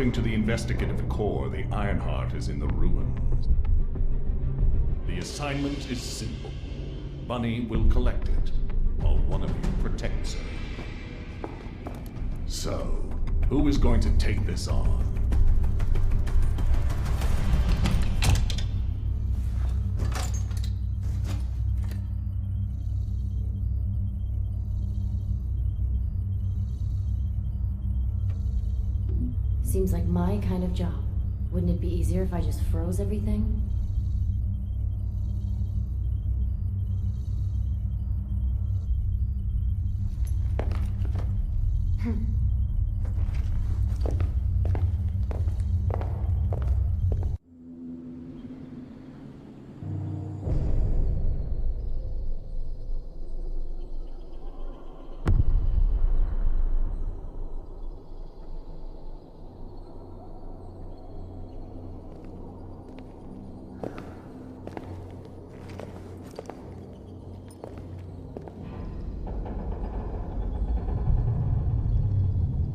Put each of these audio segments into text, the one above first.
According to the investigative core, the Ironheart is in the ruins. The assignment is simple. Bunny will collect it, while one of you protects her. So, who is going to take this on? Seems like my kind of job. Wouldn't it be easier if I just froze everything?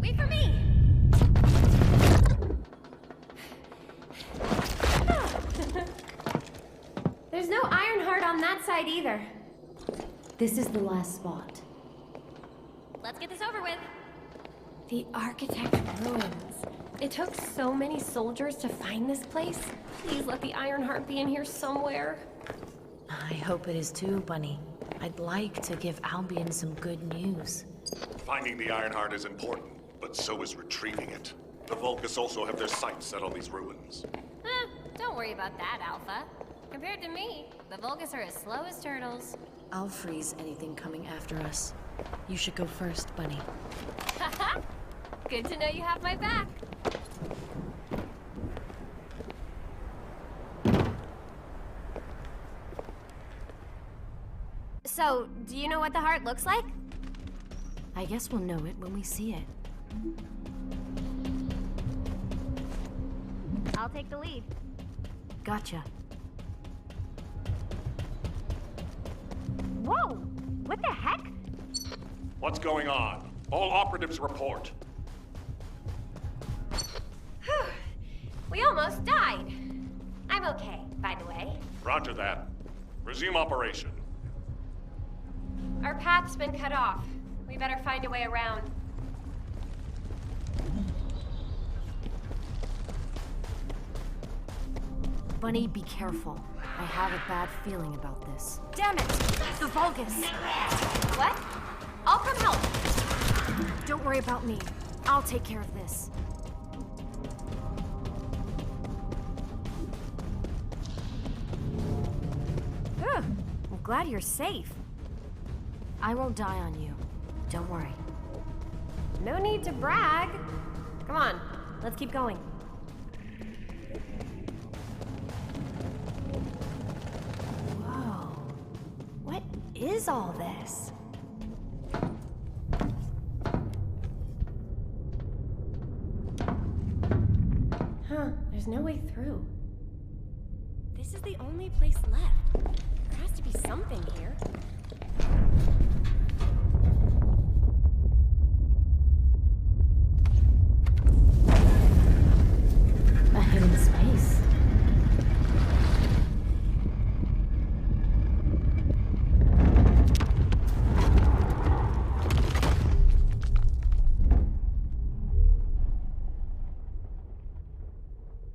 Wait for me! There's no Ironheart on that side either. This is the last spot. Let's get this over with. The Architect's ruins. It took so many soldiers to find this place. Please let the Ironheart be in here somewhere. I hope it is too, Bunny. I'd like to give Albion some good news. Finding the Ironheart is important, but so is retrieving it. The Vulgus also have their sights set on these ruins. Don't worry about that, Alpha. Compared to me, the Vulgus are as slow as turtles. I'll freeze anything coming after us. You should go first, Bunny. Haha! Good to know you have my back. So, do you know what the heart looks like? I guess we'll know it when we see it. I'll take the lead. Gotcha. Whoa! What the heck? What's going on? All operatives report. Whew. We almost died. I'm okay, by the way. Roger that. Resume operation. Our path's been cut off. We better find a way around. Bunny, be careful. I have a bad feeling about this. Damn it! The Vulgus! What? I'll come help. Don't worry about me. I'll take care of this. Ugh, I'm glad you're safe. I won't die on you. Don't worry. No need to brag. Come on, let's keep going. Whoa. What is all this? Huh, there's no way through. This is the only place left. There has to be something here. A hidden space.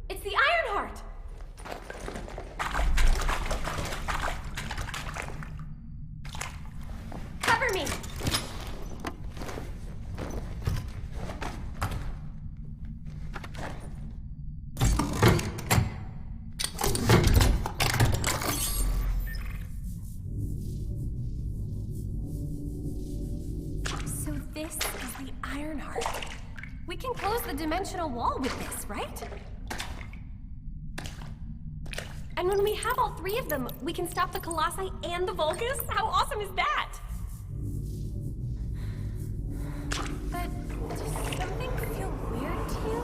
It's the Ironheart! Cover me! So this is the Ironheart. We can close the dimensional wall with this, right? And when we have all three of them, we can stop the Colossi and the Vulgus? How awesome is that? But does something feel weird to you?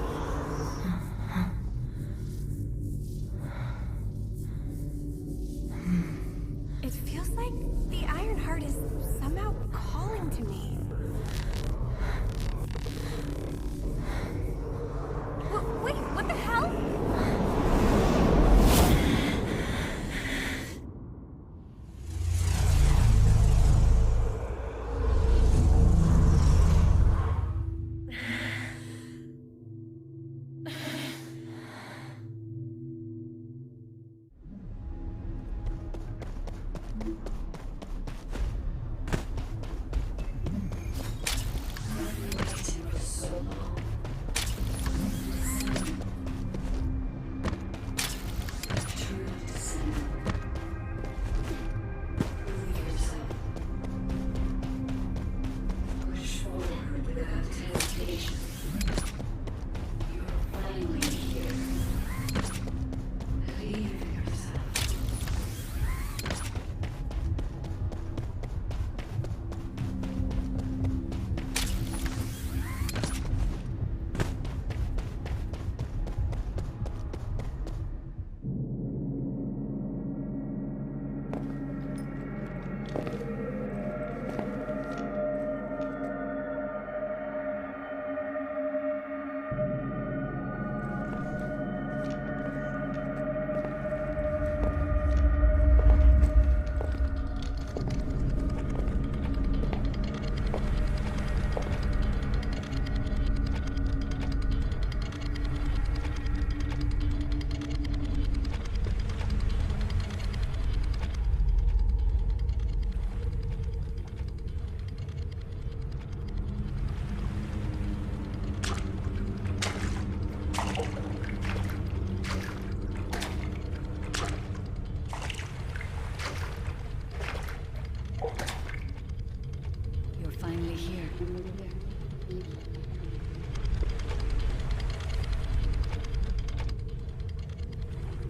It feels like the Ironheart is somehow calling to me.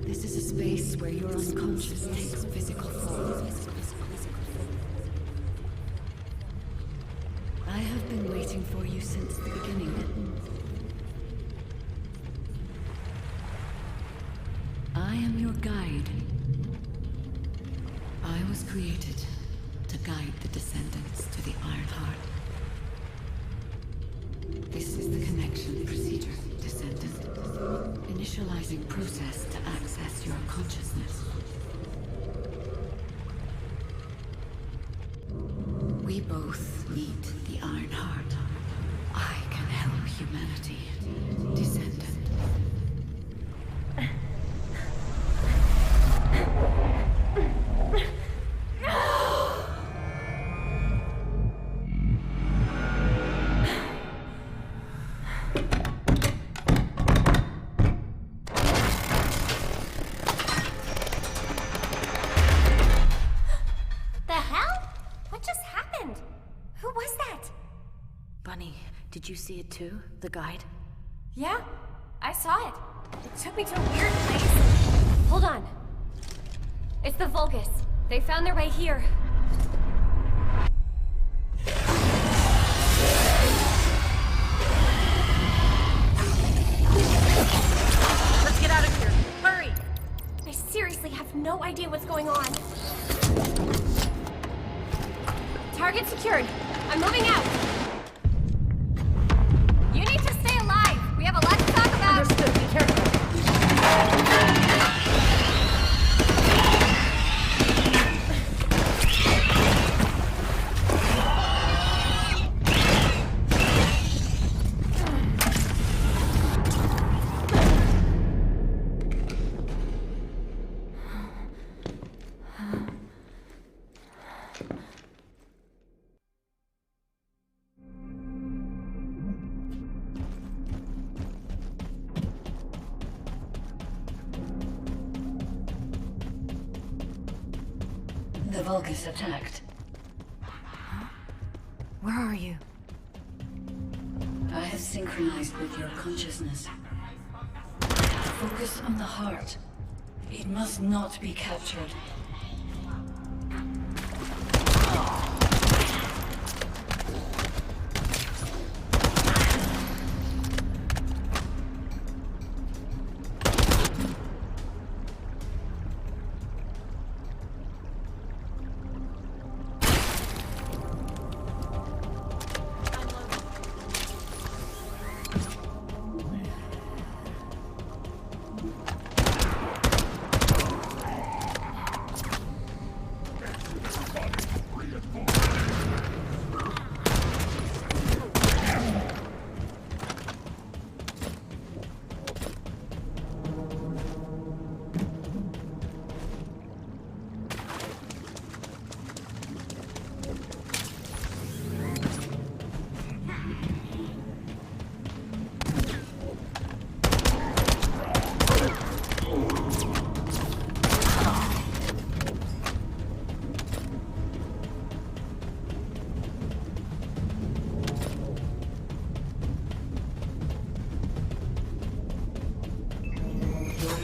This is a space where your unconscious takes physical form. I have been waiting for you since the beginning. I am your guide. I was created to guide the Descendants to the Ironheart. This is the connection procedure, Descendant. Initializing process to access your consciousness. We both need the Ironheart. I can help humanity, Descendant. Did you see it too? The guide? Yeah, I saw it. It took me to a weird place. Hold on. It's the Vulgus. They found their way here. Let's get out of here. Hurry! I seriously have no idea what's going on. Target secured. I'm moving out. You need to stay alive. We have a lot to talk about. Understood. Be careful. The Vulgus attacked. Where are you? I have synchronized with your consciousness. Focus on the heart. It must not be captured.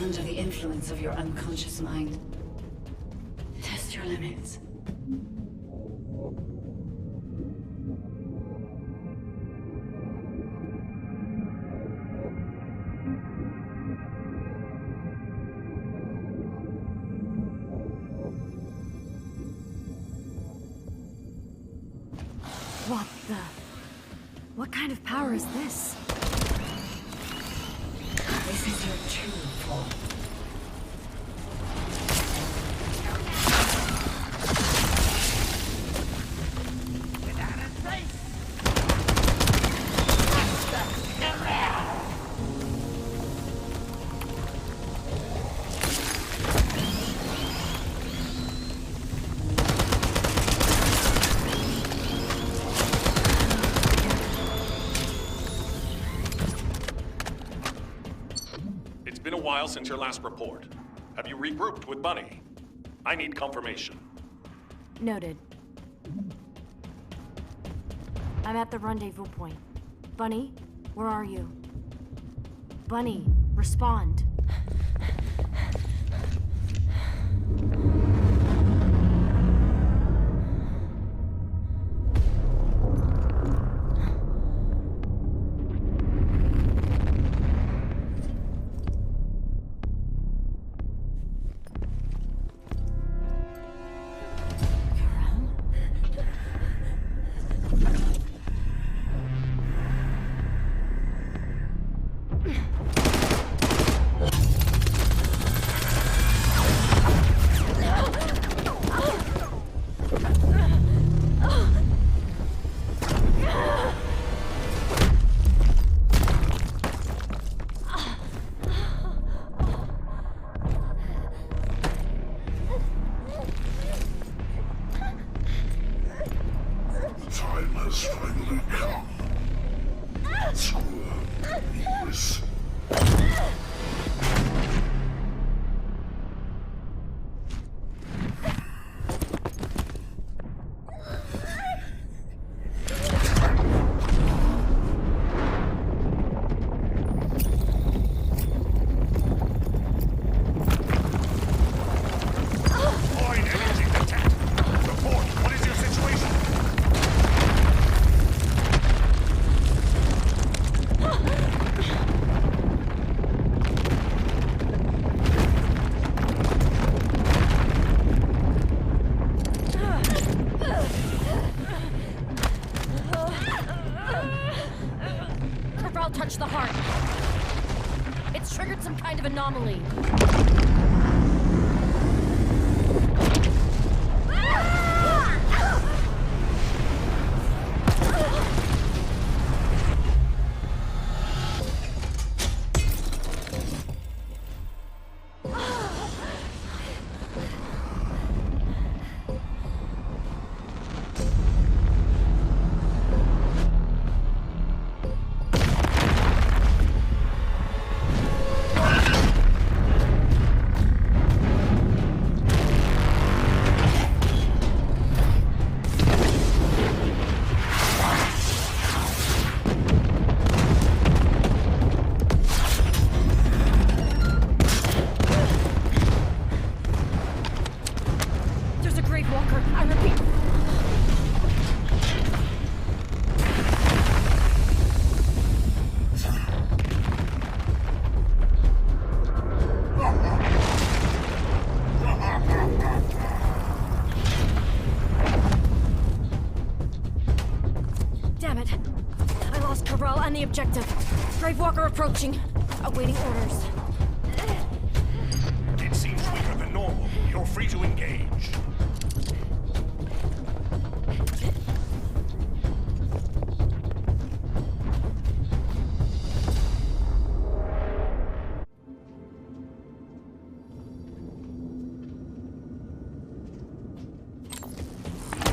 Under the influence of your unconscious mind. Test your limits. What the? What kind of power is this? This is your true form. It's been a while since your last report. Have you regrouped with Bunny? I need confirmation. Noted. I'm at the rendezvous point. Bunny, where are you? Bunny, respond. objective. Grave Walker approaching. Awaiting orders. It seems weaker than normal. You're free to engage.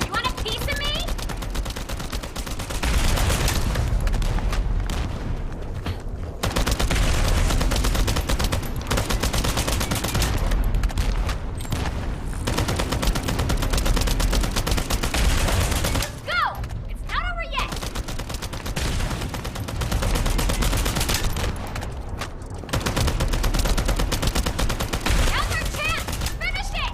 You want a piece of me? Go! It's not over yet! Now's our chance! Finish it!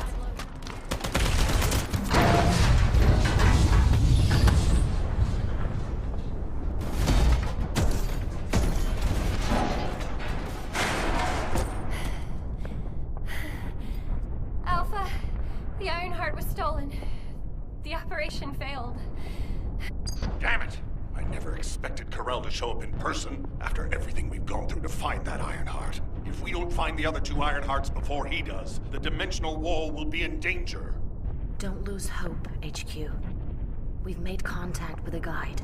Alpha, the Ironheart was stolen. The operation failed. Damn it! I never expected Corell to show up in person after everything we've gone through to find that Ironheart. If we don't find the other two Ironhearts before he does, the dimensional wall will be in danger. Don't lose hope, HQ. We've made contact with a guide.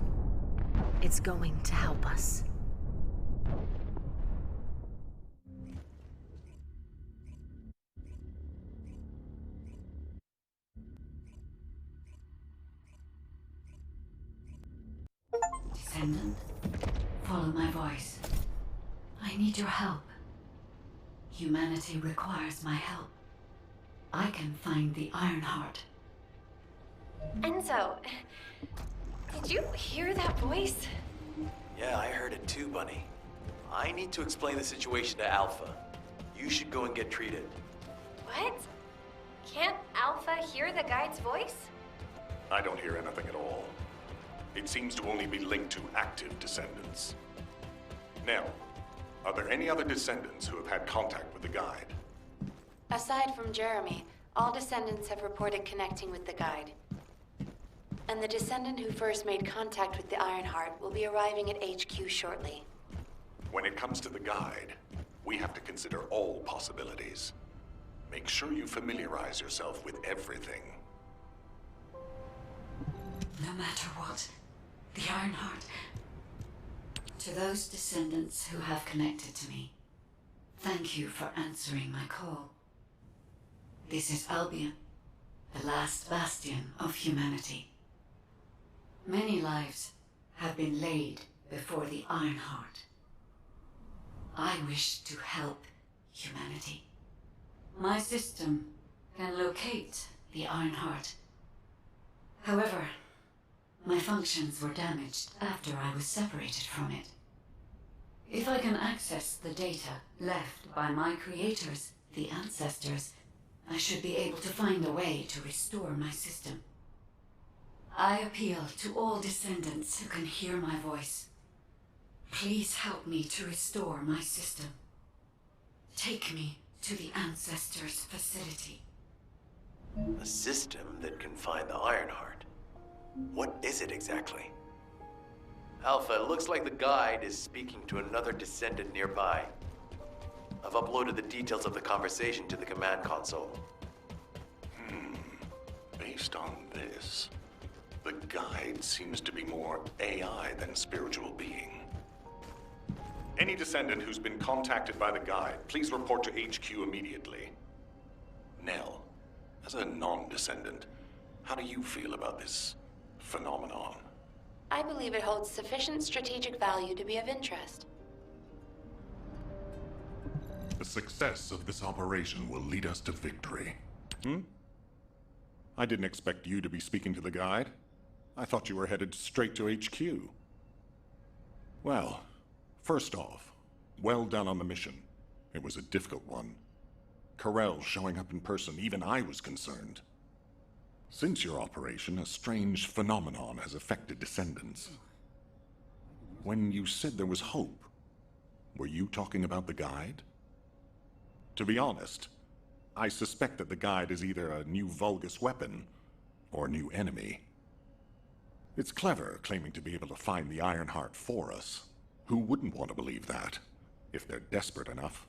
It's going to help us. Descendant, follow my voice. I need your help. Humanity requires my help. I can find the Ironheart. Enzo, did you hear that voice? Yeah, I heard it too, Bunny. I need to explain the situation to Alpha. You should go and get treated. What? Can't Alpha hear the guide's voice? I don't hear anything at all. It seems to only be linked to active descendants. Now, are there any other descendants who have had contact with the guide? Aside from Jeremy, all descendants have reported connecting with the guide. And the descendant who first made contact with the Ironheart will be arriving at HQ shortly. When it comes to the guide, we have to consider all possibilities. Make sure you familiarize yourself with everything. No matter what, the Ironheart. To those descendants who have connected to me, thank you for answering my call. This is Albion, the last bastion of humanity. Many lives have been laid before the Ironheart. I wish to help humanity. My system can locate the Ironheart. However, my functions were damaged after I was separated from it. If I can access the data left by my creators, the ancestors, I should be able to find a way to restore my system. I appeal to all descendants who can hear my voice. Please help me to restore my system. Take me to the ancestors' facility. A system that can find the Ironheart. What is it exactly? Alpha, it looks like the guide is speaking to another descendant nearby. I've uploaded the details of the conversation to the command console. Based on this, the guide seems to be more AI than spiritual being. Any descendant who's been contacted by the guide, please report to HQ immediately. Nell, as a non-descendant, how do you feel about this phenomenon? I believe it holds sufficient strategic value to be of interest. The success of this operation will lead us to victory. I didn't expect you to be speaking to the guide. I thought you were headed straight to HQ. Well, first off, well done on the mission. It was a difficult one. Corell showing up in person, even I was concerned. Since your operation, a strange phenomenon has affected descendants. When you said there was hope, were you talking about the guide? To be honest, I suspect that the guide is either a new Vulgus weapon or a new enemy. It's clever claiming to be able to find the Ironheart for us, Who wouldn't want to believe that, if they're desperate enough?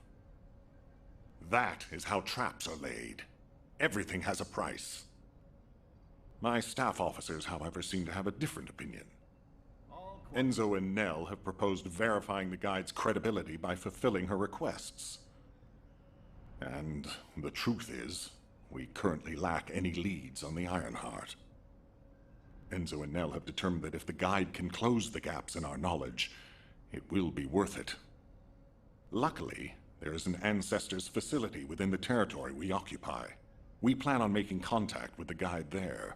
That is how traps are laid. Everything has a price. My staff officers, however, seem to have a different opinion. Enzo and Nell have proposed verifying the Guide's credibility by fulfilling her requests. And the truth is, we currently lack any leads on the Ironheart. Enzo and Nell have determined that if the Guide can close the gaps in our knowledge, it will be worth it. Luckily, there is an Ancestors facility within the territory we occupy. We plan on making contact with the Guide there.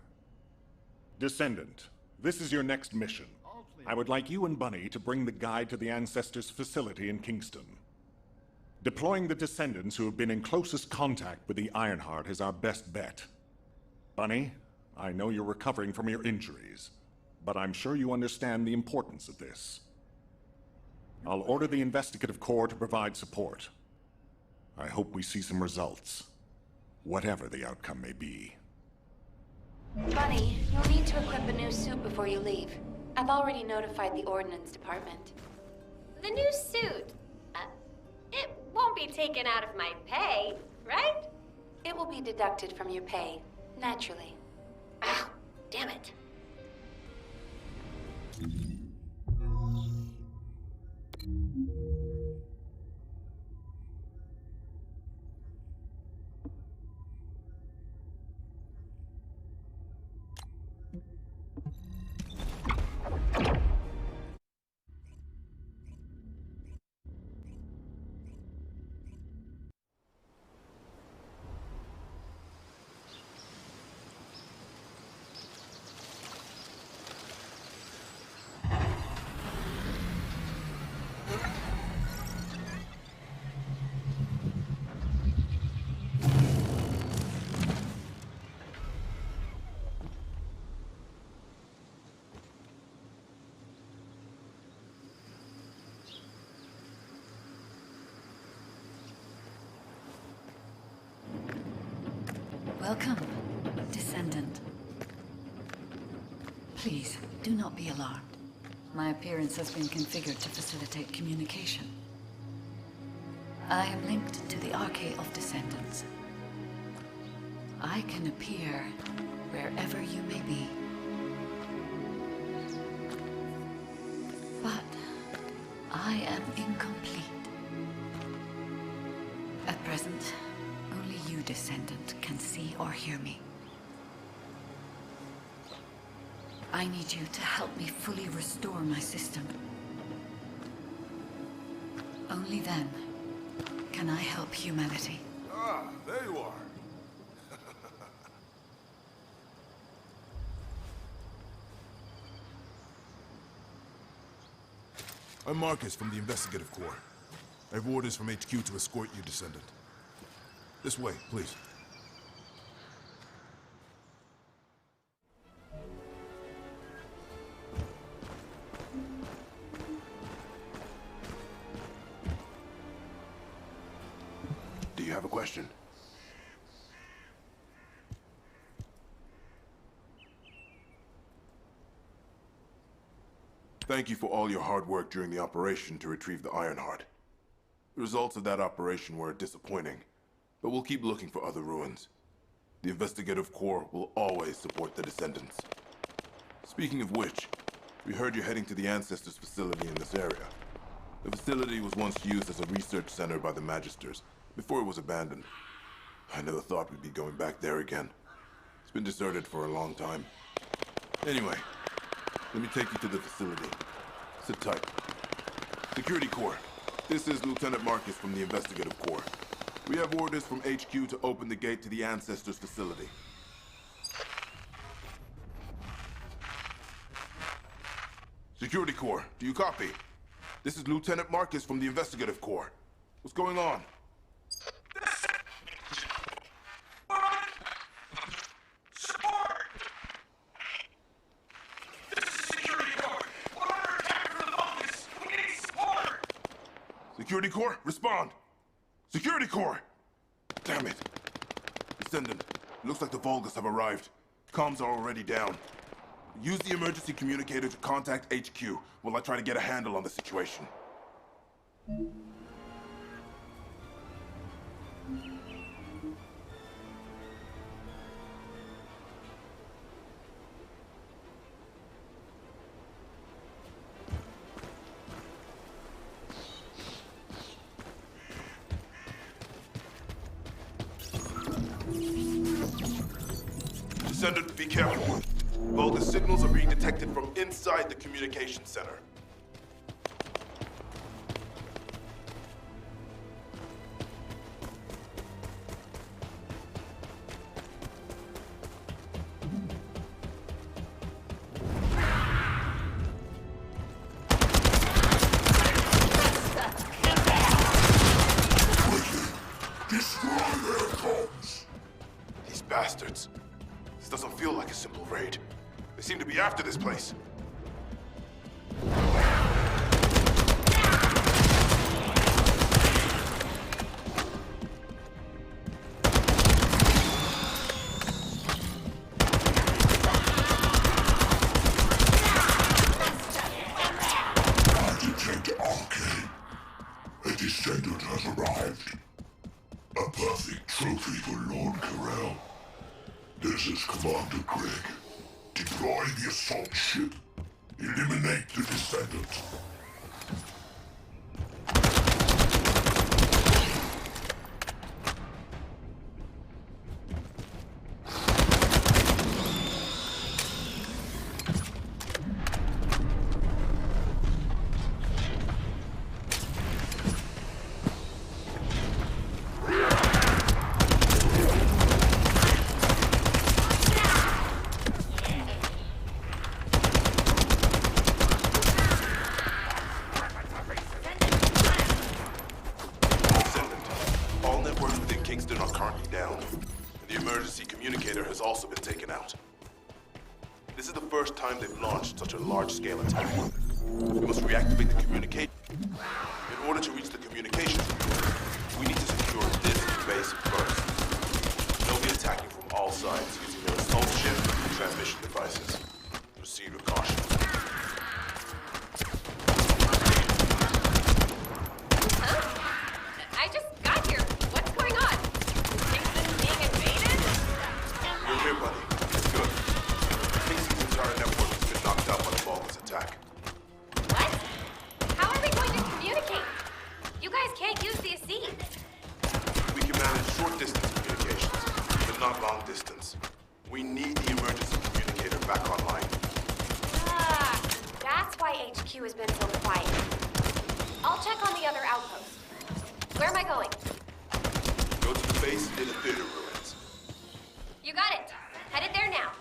Descendant, this is your next mission. I would like you and Bunny to bring the Guide to the Ancestors facility in Kingston. Deploying the Descendants who have been in closest contact with the Ironheart is our best bet. Bunny, I know you're recovering from your injuries, but I'm sure you understand the importance of this. I'll order the Investigative Corps to provide support. I hope we see some results, whatever the outcome may be. Bunny, you'll need to equip a new suit before you leave. I've already notified the Ordnance Department. The new suit. It won't be taken out of my pay, right? It will be deducted from your pay, naturally. Ow, damn it. Welcome, Descendant. Please, do not be alarmed. My appearance has been configured to facilitate communication. I am linked to the Arcade of Descendants. I can appear wherever you may be. But I am incomplete. At present, only you, Descendant, can see or hear me. I need you to help me fully restore my system. Only then can I help humanity. Ah, there you are. I'm Marcus from the Investigative Corps. I have orders from HQ to escort you, Descendant. This way, please. Do you have a question? Thank you for all your hard work during the operation to retrieve the Ironheart. The results of that operation were disappointing, but we'll keep looking for other ruins. The Investigative Corps will always support the Descendants. Speaking of which, we heard you're heading to the Ancestors facility in this area. The facility was once used as a research center by the Magisters, before it was abandoned. I never thought we'd be going back there again. It's been deserted for a long time. Anyway, let me take you to the facility. Sit tight. Security Corps, this is Lieutenant Marcus from the Investigative Corps. We have orders from HQ to open the gate to the Ancestors facility. Security Corps, do you copy? This is Lieutenant Marcus from the Investigative Corps. What's going on? Security Corps, respond! Security Corps! Damn it. Descendant, it looks like the Vulgus have arrived. Comms are already down. Use the emergency communicator to contact HQ while I try to get a handle on the situation. Descendant, be careful. Bogus signals are being detected from inside the communication center. Destroy their comms! These bastards. This doesn't feel like a simple raid. They seem to be after this place. Architect Arcane. A Descendant has arrived. A perfect trophy for Lord Carell. This is Commander Greg. Deploy the assault ship. Eliminate the Descendant. Kingston are currently down. The emergency communicator has also been taken out. This is the first time they've launched such a large-scale attack. We must reactivate the communication. In order to reach the communications room, we need to secure this base first. They'll be attacking from all sides using their assault ship and transmission devices. Proceed with caution. Long distance. We need the emergency communicator back online. Ah, that's why HQ has been so quiet. I'll check on the other outposts. Where am I going? Go to the base in the theater ruins. You got it. Headed there now.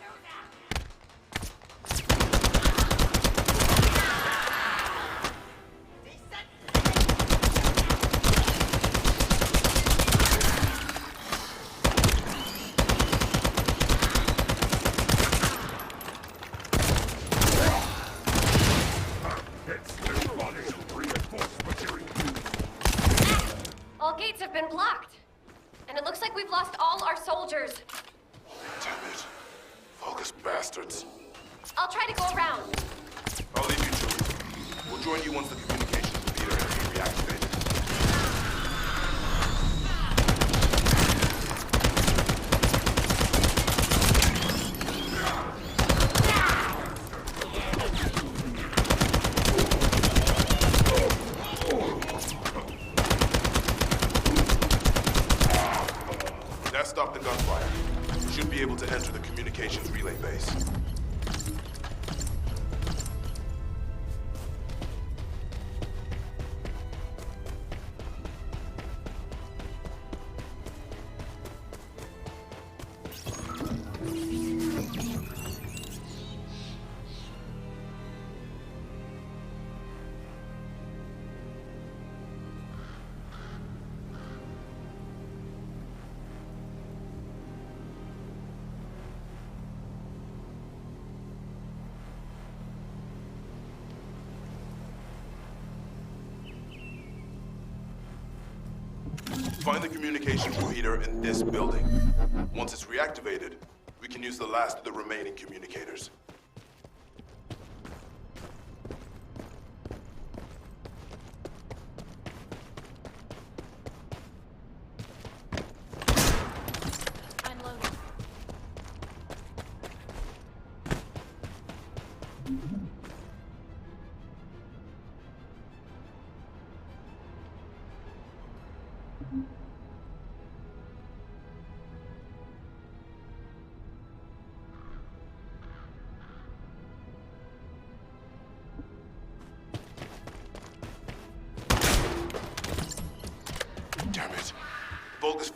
All gates have been blocked. And it looks like we've lost all our soldiers. Damn it. Focus bastards. I'll try to go around. I'll leave you to it. We'll join you once the communications theater has been reactivated. That stopped the gunfire. We should be able to enter the communications relay base. Find the communications repeater in this building. Once it's reactivated, we can use the last of the remaining communicators.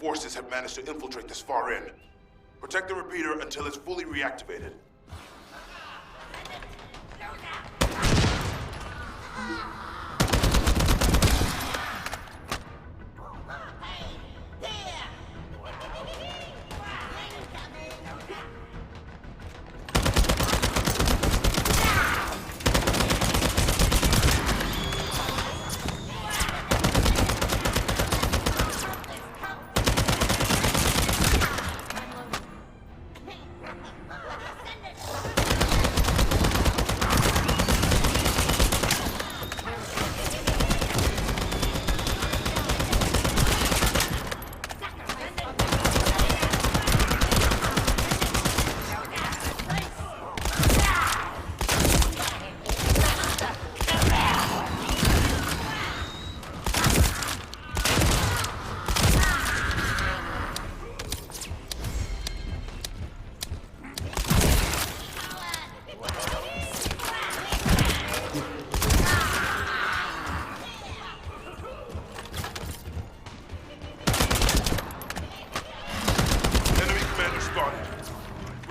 forces have managed to infiltrate this far in. Protect the repeater until it's fully reactivated.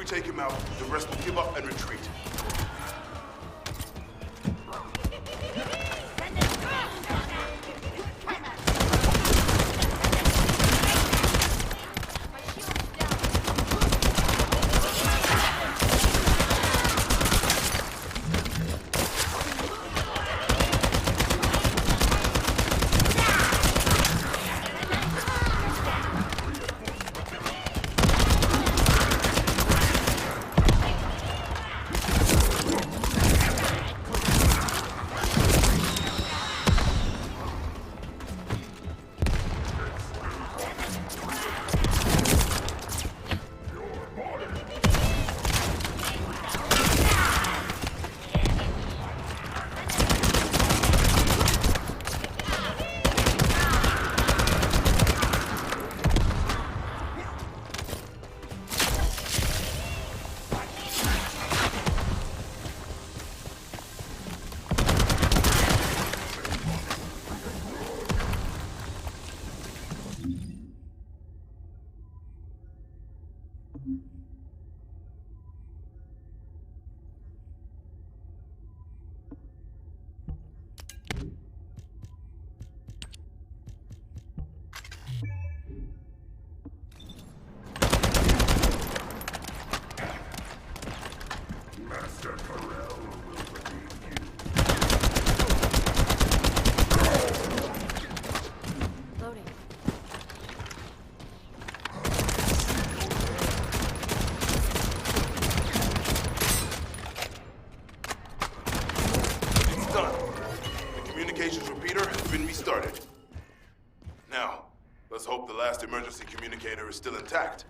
Take him out, the rest will give up and retreat. Emergency communicator is still intact.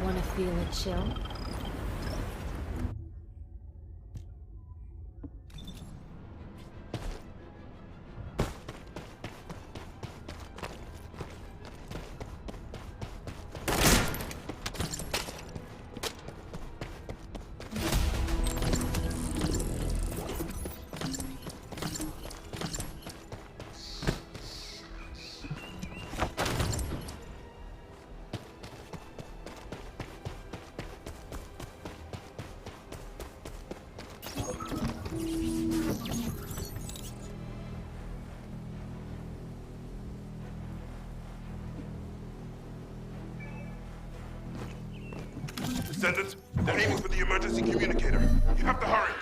Wanna feel a chill? Descendant, they're aiming for the emergency communicator. You have to hurry.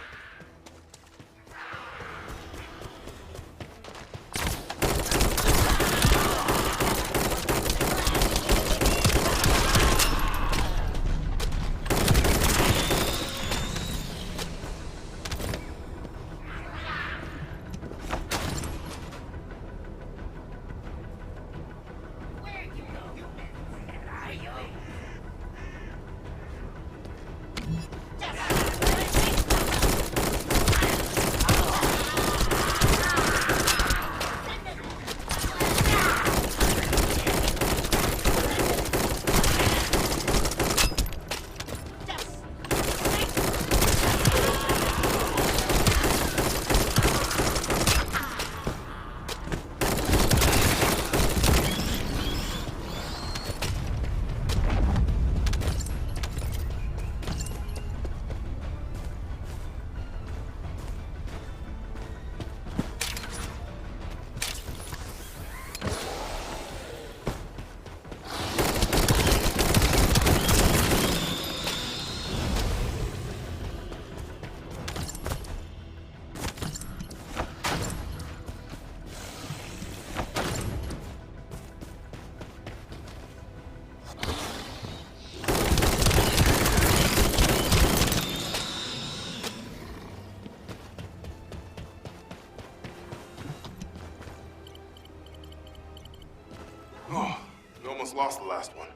Lost the last one.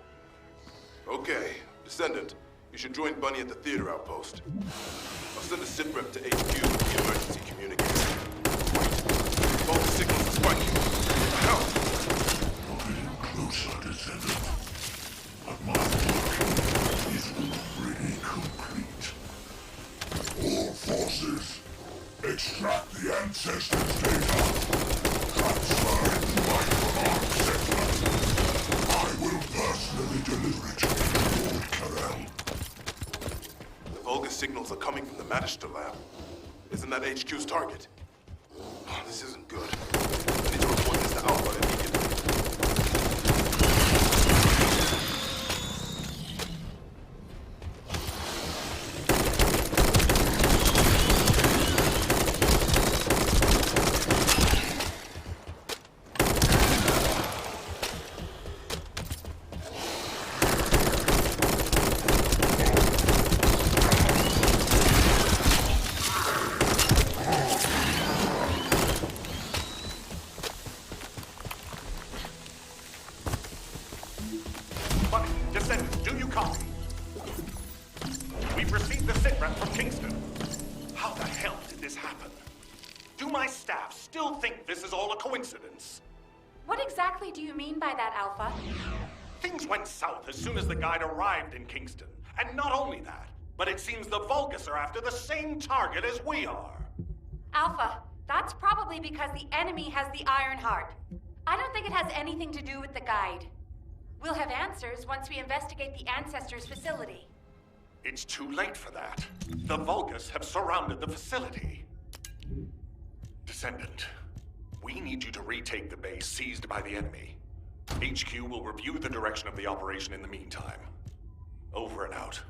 Okay, Descendant, you should join Bunny at the theater outpost. I'll send a sit rep to HQ with the emergency communicator. Wait, both signals are spiking. Help! You're getting closer, Descendant. But my work is already complete. All forces, extract the ancestors' data. Transfer it to my command center. I will personally deliver it to Lord Carell. The Vulgus signals are coming from the Magister lab. Isn't that HQ's target? Oh, this isn't good. I need to report this to Alpha immediately. Descendant, do you copy? We've received the sitrep from Kingston. How the hell did this happen? Do my staff still think this is all a coincidence? What exactly do you mean by that, Alpha? Things went south as soon as the guide arrived in Kingston. And not only that, but it seems the Vulgus are after the same target as we are. Alpha, that's probably because the enemy has the Iron Heart. I don't think it has anything to do with the guide. We'll have answers once we investigate the Ancestors' facility. It's too late for that. The Vulgus have surrounded the facility. Descendant, we need you to retake the base seized by the enemy. HQ will review the direction of the operation in the meantime. Over and out.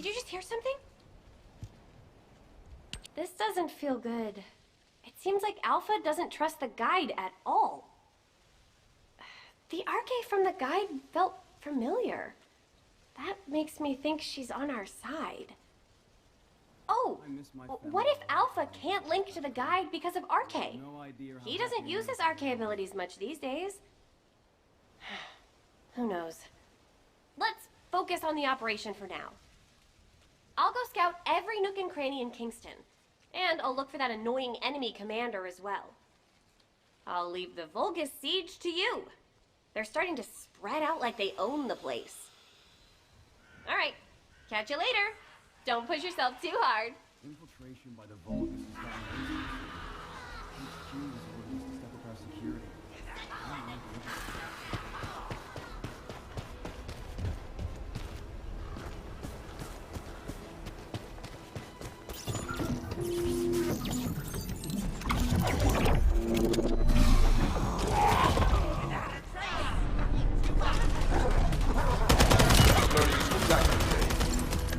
did you just hear something? This doesn't feel good. It seems like Alpha doesn't trust the guide at all. The arche from the guide felt familiar. That makes me think she's on our side. Oh, what if Alpha can't link to the guide because of arche? He doesn't use his arche abilities much these days. Who knows? Let's focus on the operation for now. I'll go scout every nook and cranny in Kingston, and I'll look for that annoying enemy commander as well. I'll leave the Vulgus siege to you. They're starting to spread out like they own the place. All right, catch you later. Don't push yourself too hard. Infiltration by the Vulgus has gotten lazy. HQ has ordered us to step up our security.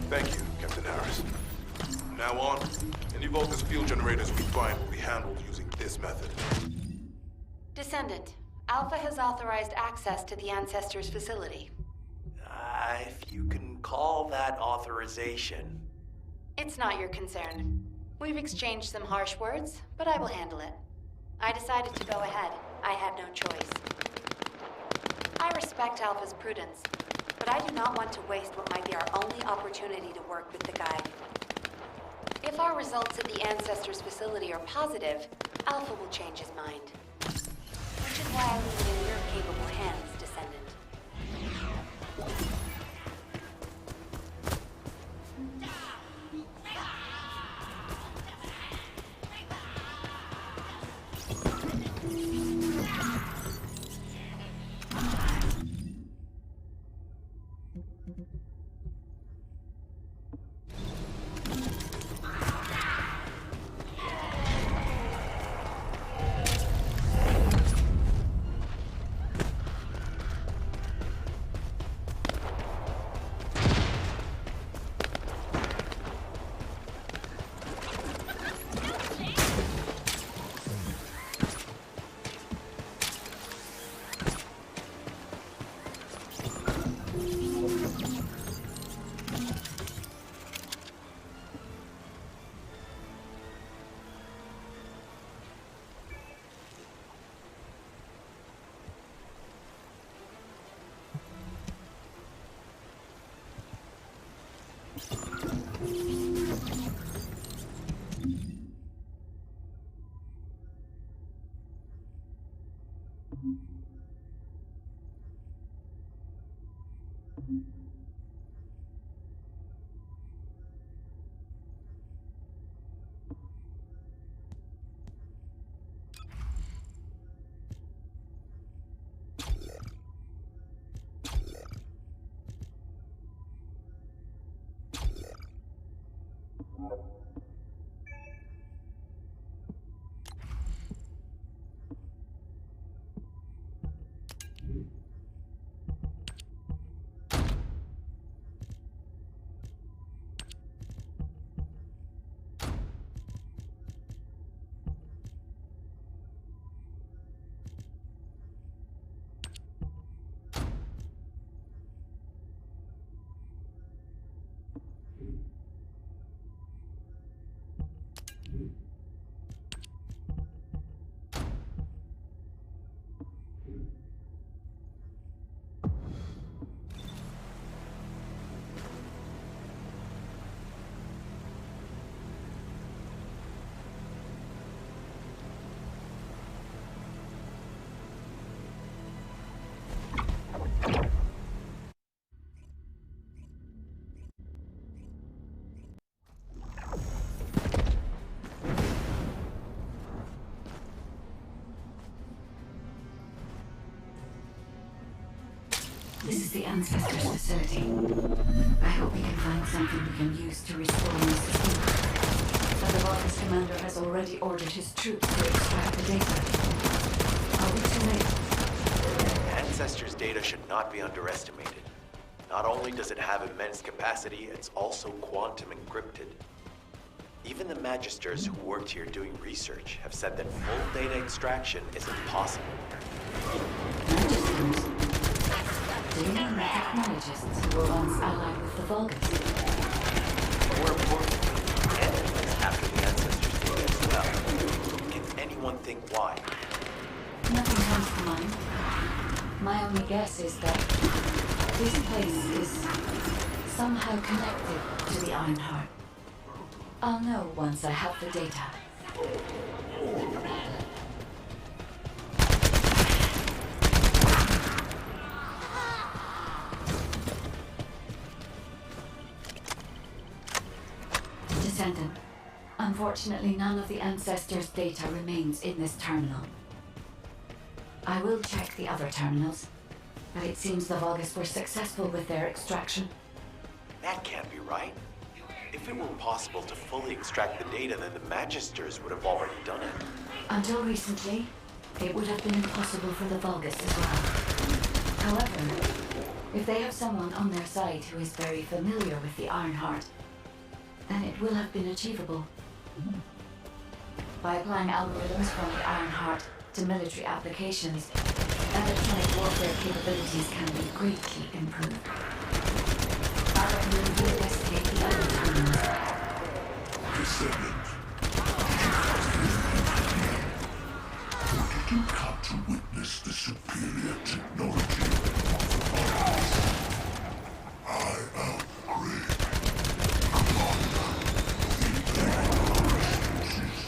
Thank you, Captain Harris. From now on, any Vulgus fuel generators we find will be handled using this method. Descendant, Alpha has authorized access to the Ancestors' facility. If you can call that authorization. It's not your concern. We've exchanged some harsh words, but I will handle it. I decided to go ahead. I had no choice. I respect Alpha's prudence, but I do not want to waste what might be our only opportunity to work with the guide. If our results at the Ancestors' facility are positive, Alpha will change his mind. Which is why I leave it in your capable hands, Descendant. This is the Ancestors' facility. I hope we can find something we can use to restore Mr. Sleep. But the Vulgus commander has already ordered his troops to extract the data. Are we too late? Ancestors' data should not be underestimated. Not only does it have immense capacity, it's also quantum encrypted. Even the Magisters who worked here doing research have said that full data extraction is impossible. Magisters? Do you mean the technologists who were once allied with the Vulgus? More importantly, enemies after the Ancestors data as well. Can anyone think why? Nothing comes to mind. My only guess is that this place is somehow connected to the Ironheart. I'll know once I have the data. Descendant. Unfortunately, none of the Ancestors' data remains in this terminal. I will check the other terminals, but it seems the Vulgus were successful with their extraction. That can't be right. If it were possible to fully extract the data, then the Magisters would have already done it. Until recently, it would have been impossible for the Vulgus as well. However, if they have someone on their side who is very familiar with the Ironheart, then it will have been achievable. By applying algorithms from the Ironheart to military applications, electronic warfare capabilities can be greatly improved. I recommend you investigate the other terminals. Descendant. Or did you come to witness the superior technology of the Vulgus? I am Greg, commander of the Imperial Resistance.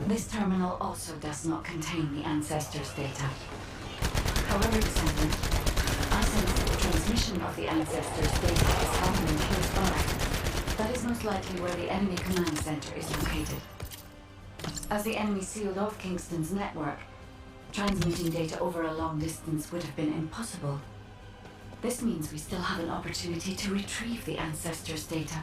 This terminal also does not contain the Ancestors' data. However, Descendant, I sense that the transmission of the Ancestors' data is happening close by. That is most likely where the enemy command center is located. As the enemy sealed off Kingston's network, transmitting data over a long distance would have been impossible. This means we still have an opportunity to retrieve the Ancestors' data.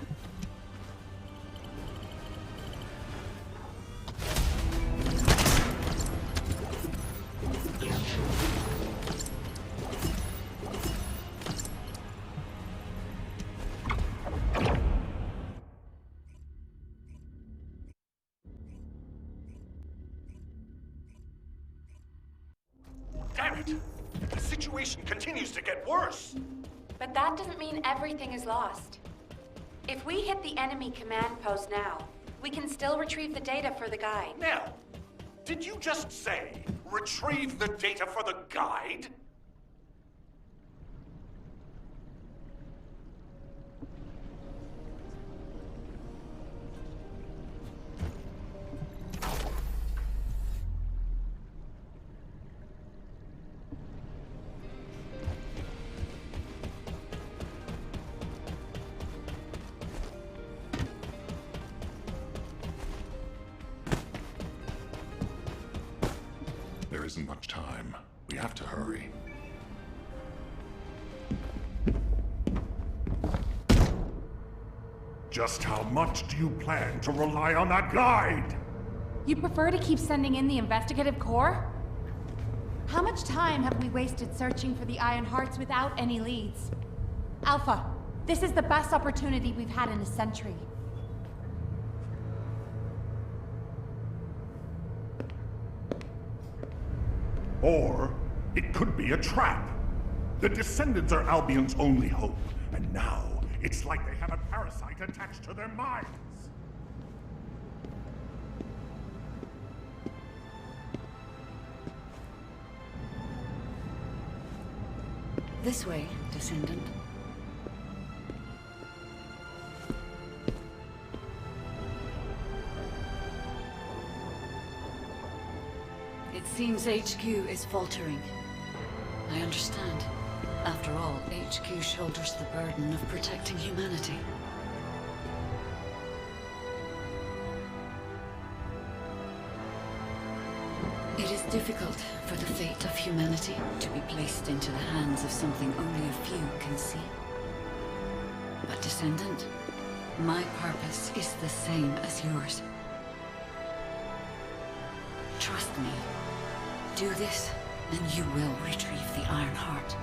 Damn it! The situation continues to get worse! But that doesn't mean everything is lost. If we hit the enemy command post now, we can still retrieve the data for the guide. Nell, did you just say, retrieve the data for the guide? There isn't much time. We have to hurry. Just how much do you plan to rely on that guide? You'd prefer to keep sending in the investigative corps? How much time have we wasted searching for the Iron Hearts without any leads? Alpha, this is the best opportunity we've had in a century. Or it could be a trap. The Descendants are Albion's only hope, and now it's like they have a parasite attached to their minds. This way, Descendant. It seems HQ is faltering. I understand. After all, HQ shoulders the burden of protecting humanity. It is difficult for the fate of humanity to be placed into the hands of something only a few can see. But Descendant, my purpose is the same as yours. Trust me. Do this, and you will retrieve the Iron Heart.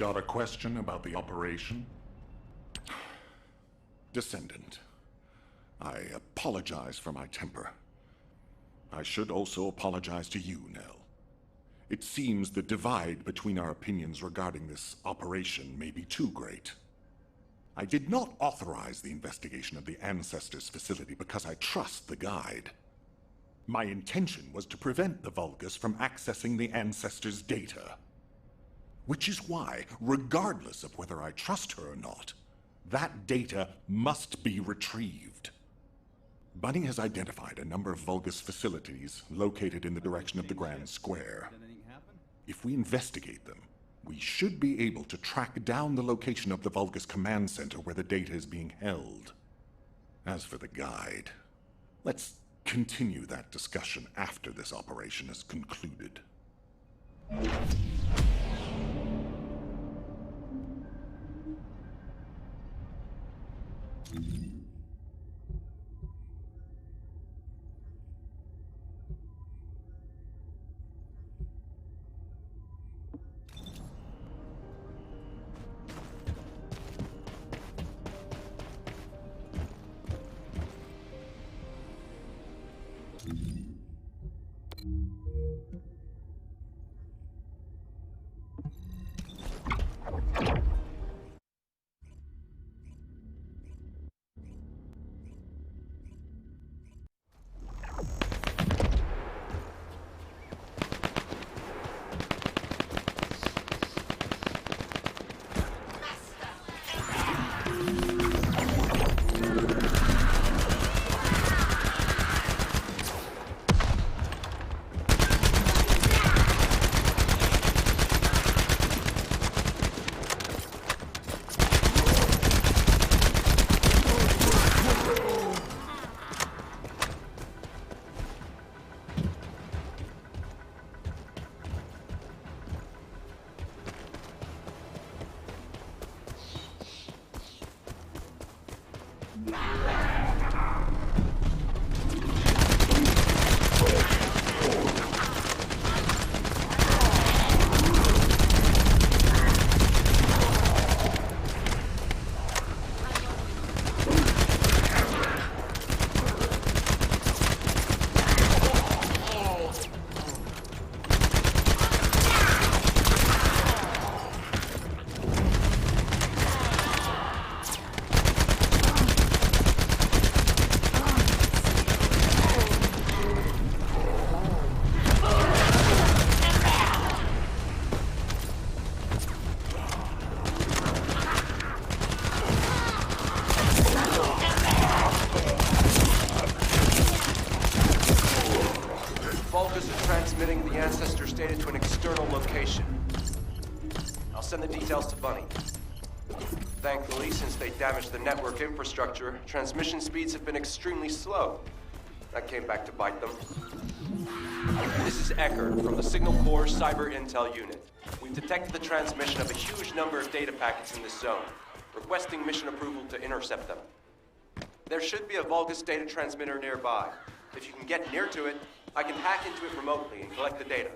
Got a question about the operation? Descendant, I apologize for my temper. I should also apologize to you, Nell. It seems the divide between our opinions regarding this operation may be too great. I did not authorize the investigation of the Ancestors' facility because I trust the Guide. My intention was to prevent the Vulgus from accessing the Ancestors' data. Which is why, regardless of whether I trust her or not, that data must be retrieved. Bunny has identified a number of Vulgus facilities located in the direction of the Grand Square. If we investigate them, we should be able to track down the location of the Vulgus command center where the data is being held. As for the Guide, let's continue that discussion after this operation is concluded. transmitting the Ancestors' data to an external location. I'll send the details to Bunny. Thankfully, since they damaged the network infrastructure, transmission speeds have been extremely slow. That came back to bite them. This is Eckert from the Signal Corps Cyber Intel Unit. We've detected the transmission of a huge number of data packets in this zone, requesting mission approval to intercept them. There should be a Vulgus data transmitter nearby. If you can get near to it, I can hack into it remotely and collect the data.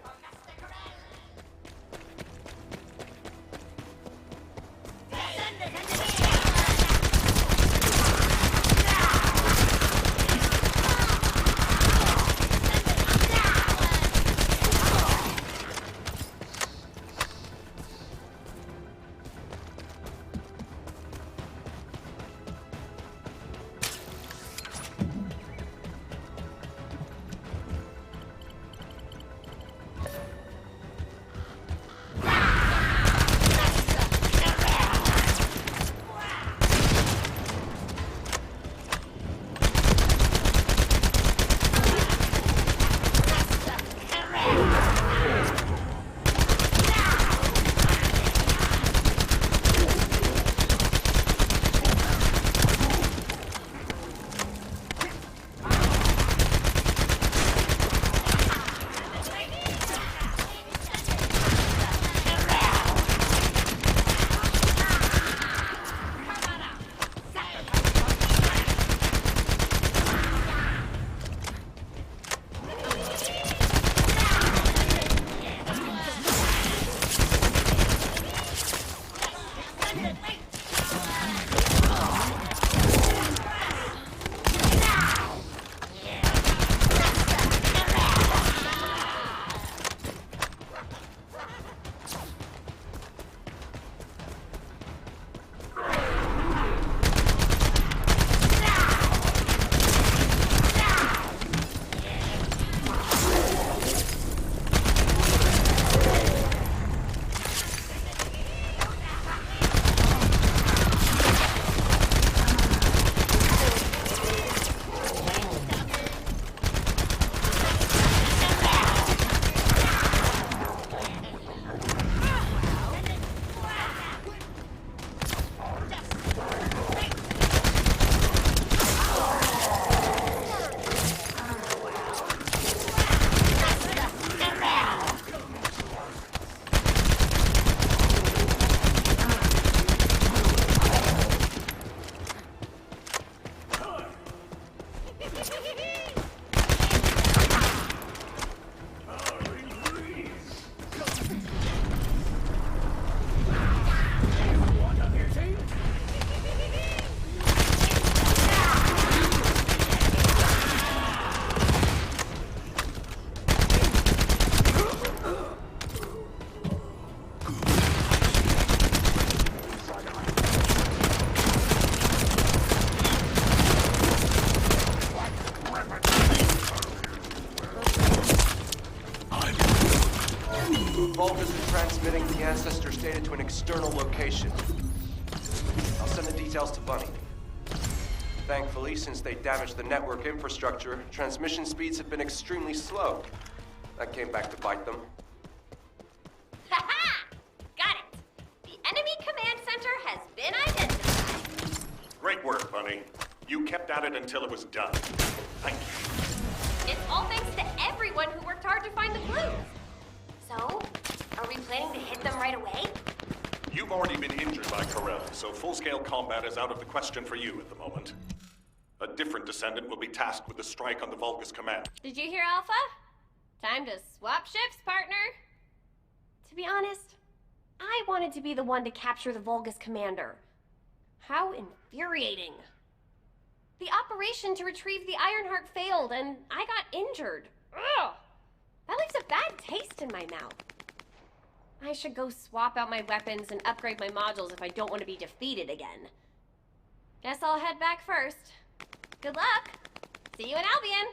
Vulgus is transmitting the Ancestors' data to an external location. I'll send the details to Bunny. Thankfully, since they damaged the network infrastructure, transmission speeds have been extremely slow. That came back to bite them. Ha-ha! Got it! The enemy command center has been identified. Great work, Bunny. You kept at it until it was done. Thank you. It's all thanks to everyone who worked hard to find the clues. So, are we planning to hit them right away? You've already been injured by Corel, so full-scale combat is out of the question for you at the moment. A different Descendant will be tasked with the strike on the Vulgus command. Did you hear, Alpha? Time to swap ships, partner. To be honest, I wanted to be the one to capture the Vulgus commander. How infuriating. The operation to retrieve the Ironheart failed, and I got injured. Ugh! That leaves a bad taste in my mouth. I should go swap out my weapons and upgrade my modules if I don't want to be defeated again. Guess I'll head back first. Good luck! See you in Albion!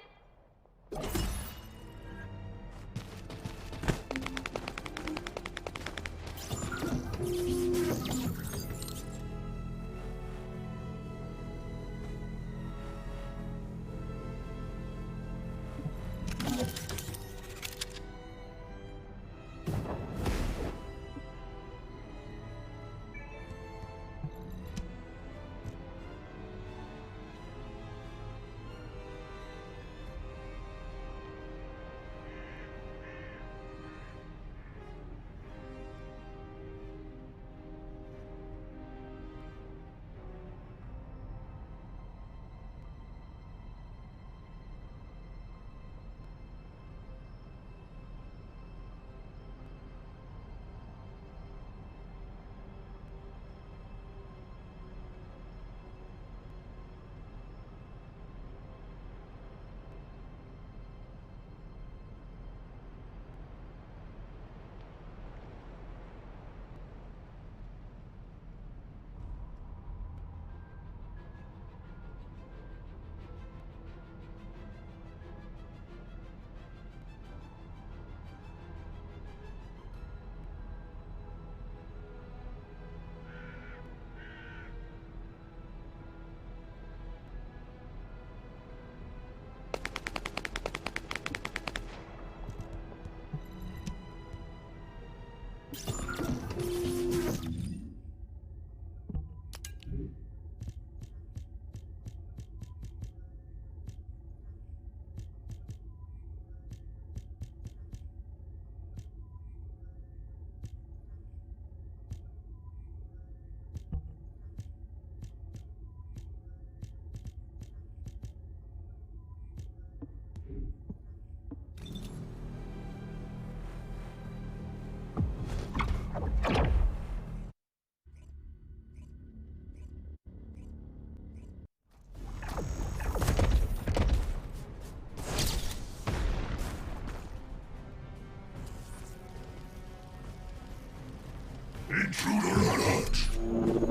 Intruder alert!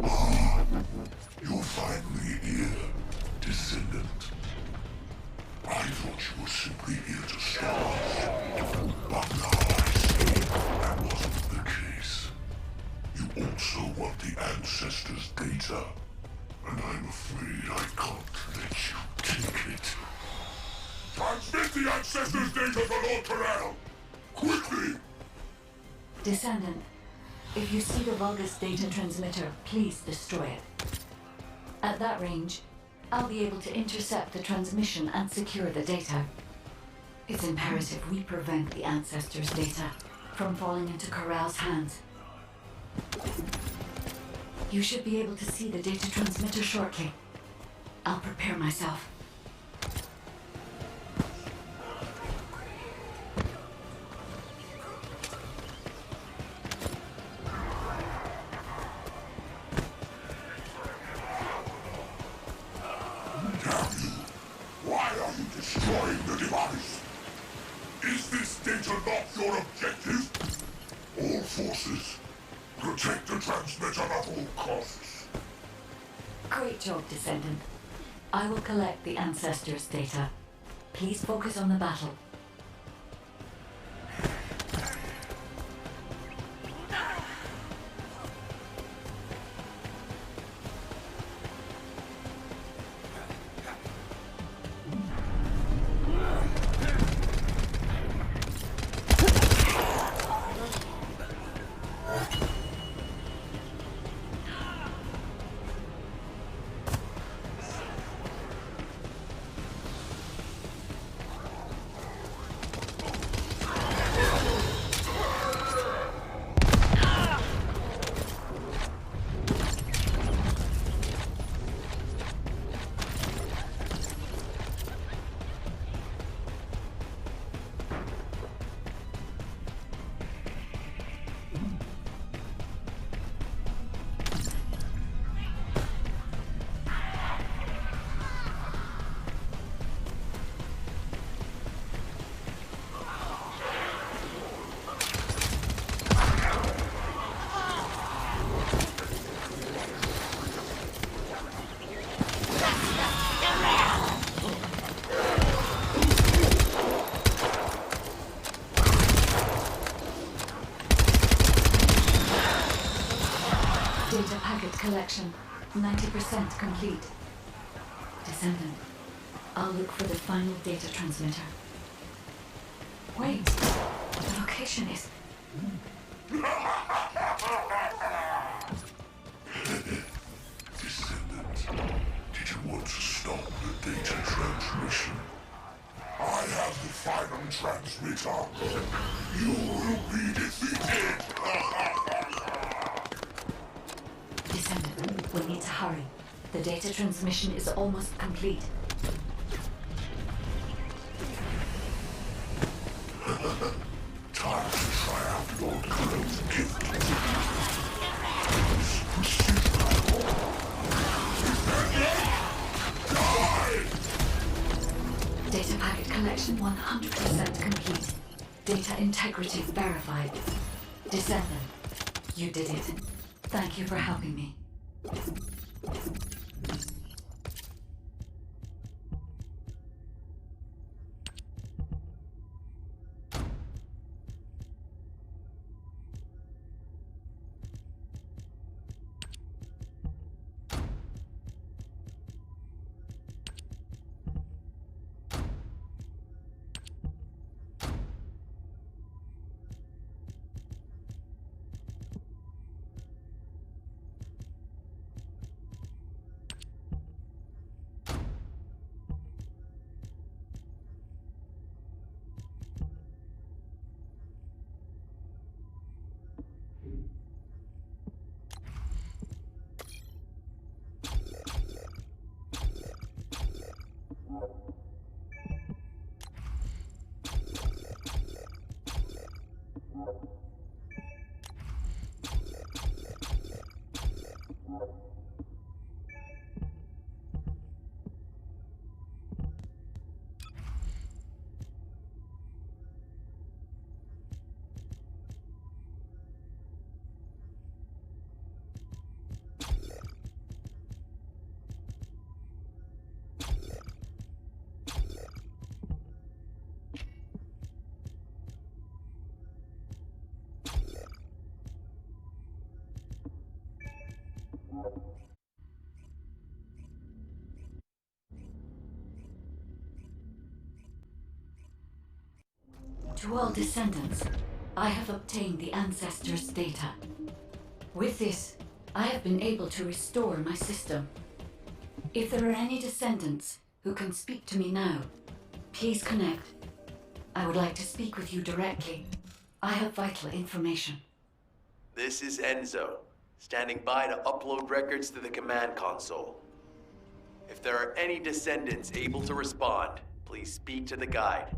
Ah, you're finally here, Descendant. I thought you were simply here to starve. But now I see that wasn't the case. You also want the Ancestors' data. And I'm afraid I can't let you take it. Transmit the Ancestors' data to Lord Corel! Quickly! Descendant, if you see the Vulgus data transmitter, please destroy it. At that range, I'll be able to intercept the transmission and secure the data. It's imperative we prevent the Ancestors' data from falling into Corel's hands. You should be able to see the data transmitter shortly. I'll prepare myself. Destroying the device. Is this data not your objective? All forces, protect the transmitter at all costs. Great job, Descendant. I will collect the Ancestors' data. Please focus on the battle. collection 90% complete. Descendant, I'll look for the final data transmitter. Wait, the location is... Descendant, did you want to stop the data transmission? I have the final transmitter. You will be defeated. Descendant, we need to hurry. The data transmission is almost complete. Time to try out Lord Corell's gift. Data packet collection 100% complete. Data integrity verified. Descendant, you did it. Thank you for helping me. To all descendants, I have obtained the Ancestors' data. With this, I have been able to restore my system. If there are any descendants who can speak to me now, please connect. I would like to speak with you directly. I have vital information. This is Enzo, standing by to upload records to the command console. If there are any descendants able to respond, please speak to the guide.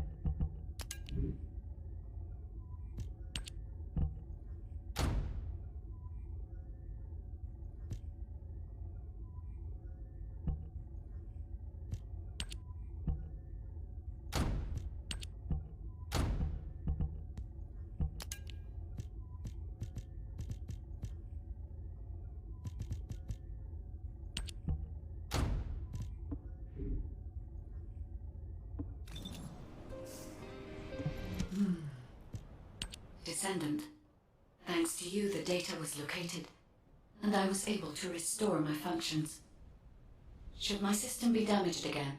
Descendant, thanks to you the data was located, and I was able to restore my functions. Should my system be damaged again,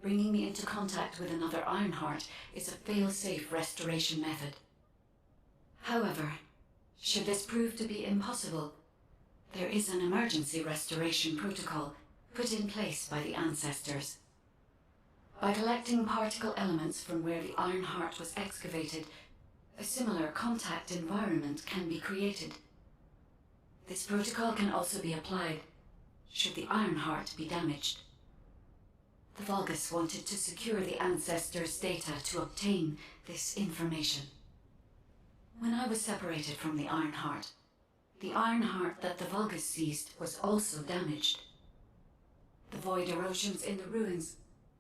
bringing me into contact with another Ironheart is a fail-safe restoration method. However, should this prove to be impossible, there is an emergency restoration protocol put in place by the Ancestors. By collecting particle elements from where the Ironheart was excavated, a similar contact environment can be created. This protocol can also be applied should the Ironheart be damaged. The Vulgus wanted to secure the Ancestors' data to obtain this information. When I was separated from the Ironheart that the Vulgus seized was also damaged. The void erosions in the ruins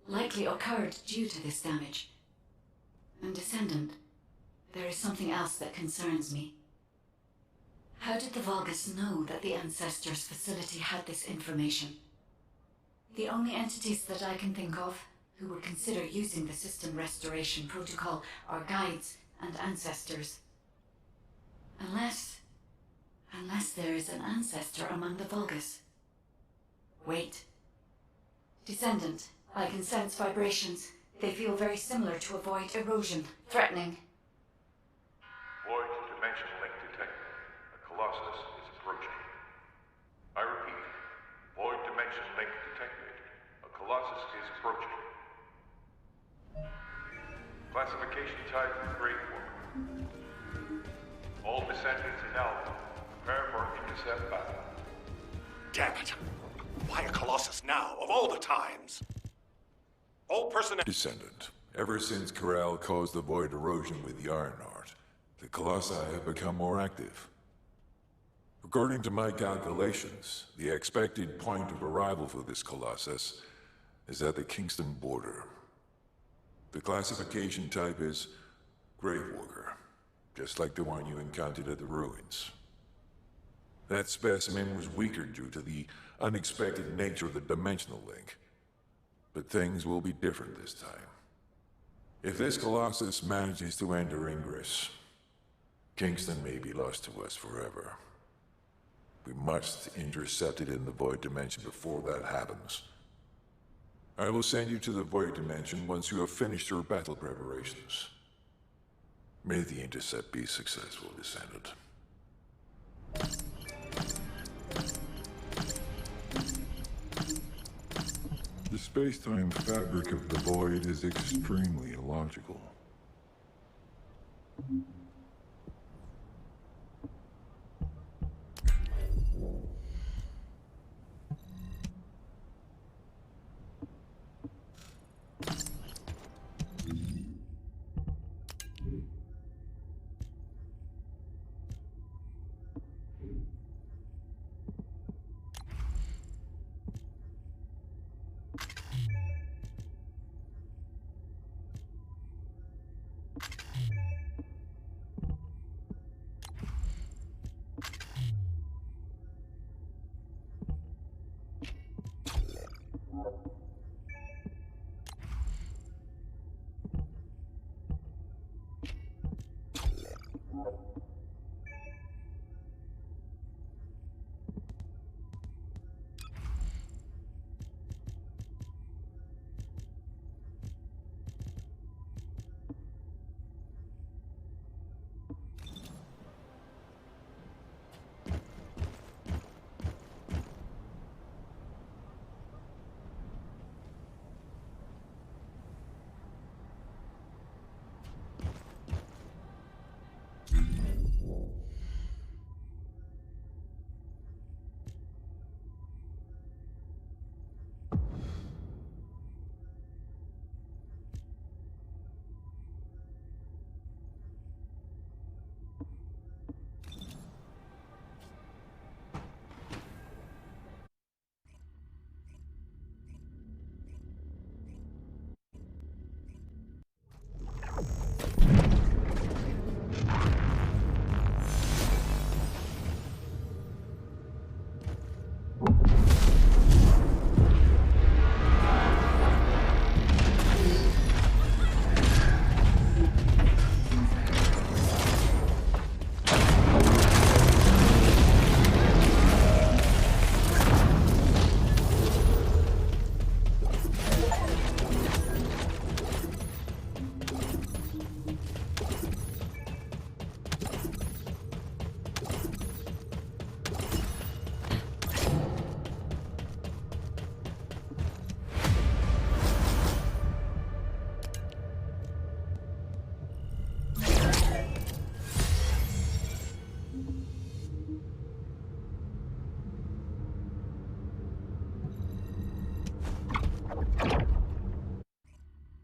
likely occurred due to this damage. And Descendant, there is something else that concerns me. How did the Vulgus know that the Ancestors' facility had this information? The only entities that I can think of who would consider using the system restoration protocol are guides and Ancestors. Unless Unless there is an ancestor among the Vulgus. Wait. Descendant, I can sense vibrations. They feel very similar to a void erosion. Threatening. Void dimension link detected. A Colossus is approaching. I repeat, void dimension link detected. A Colossus is approaching. Classification type Great War. All descendants in Alpha. Prepare for intercept battle. Damn it! Why a Colossus now, of all the times? All personnel... Descendant. Ever since Corral caused the void erosion with the Ironheart, the Colossi have become more active. According to my calculations, the expected point of arrival for this Colossus is at the Kingston border. The classification type is Gravewalker, just like the one you encountered at the ruins. That specimen was weaker due to the unexpected nature of the dimensional link. But things will be different this time. If this Colossus manages to enter Ingress, Kingston may be lost to us forever. We must intercept it in the Void Dimension before that happens. I will send you to the Void Dimension once you have finished your battle preparations. May the Intercept be successful, Descendant. The space-time fabric of the Void is extremely illogical.